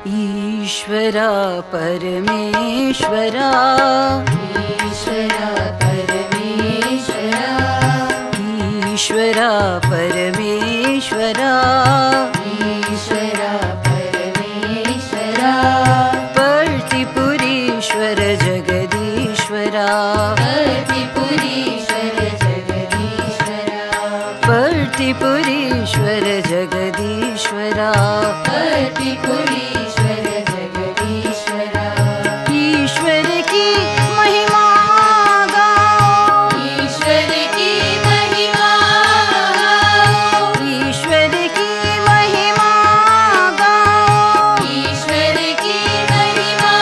ईश्वरा परमेश्वरा, ईश्वरा परमेश्वरा, ईश्वरा परमेश्वरा, ईश्वरा परमेश्वरा, पर्तिपुरीश्वर जगदीश्वरा, पर्तिपुरीश्वर जगदीश्वरा, पर्तिपुरीश्वर जगदीश्वरा, पर्तिपुरीश्वर जगदीश्वरा। ईश्वर की महिमा गाओ, ईश्वर की महिमा गाओ, ईश्वर की महिमा गाओ, ईश्वर की महिमा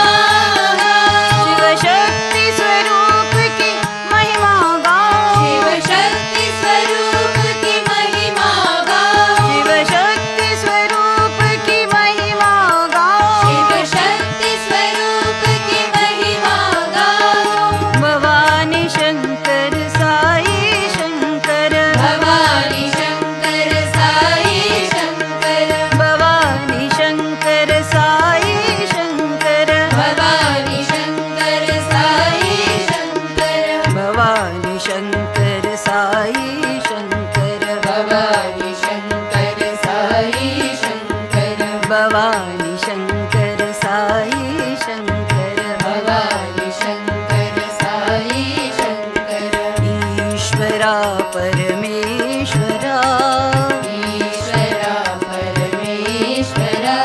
गाओ, शिव शक्ति स्वरूप की महिमा गाओ, शिव शक्ति स्वरूप की महिमा गाओ, शिव शक्ति स्वरूप की महिमा गाओ, शिव शक्ति स्वरूप की महिमा गाओ। भवानी शंकर साई शंकर, भवानी शंकर साई शंकर, भवानी शंकर साई शंकर, भवानी शंकर साई शंकर, भवानी शंकर साई शंकर, भवानी शंकर साई शंकर, भवानी शंकर साई शंकर, भवानी शंकर साई शंकर। ईश्वरा परमेश्वरा, ईश्वरा परमेश्वरा,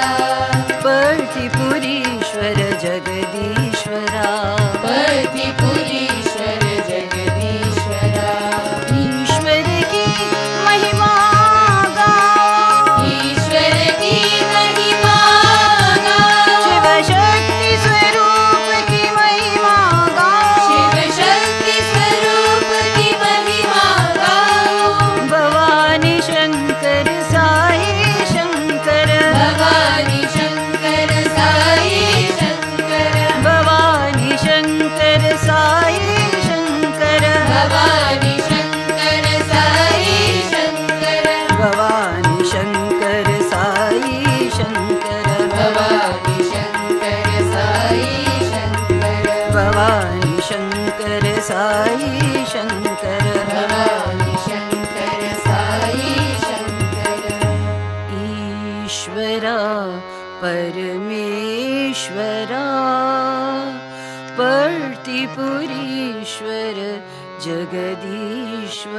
पर्तिपुरीश्वर जगदीश्वरा, पर्तिपुरीश्वर जगदीश्वरा। ईश्वर की महिमा गाओ, ईश्वर की महिमा गाओ, शिव शक्ति स्वरूप की महिमा गाओ, शिव शक्ति स्वरूप की महिमा गाओ। भवानी शंकर साई शंकर, भवानी शंकर साई शंकर, भवानी शंकर साई शंकर, भवानी शंकर साई शंकर, भवानी शंकर साई शंकर, भवानी शंकर साई शंकर, भवानी शंकर साई शंकर, भवानी शंकर साई शंकर। ईश्वरा परमेश्वरा, पर्तिपुरीश्वर जगदीश्वरा।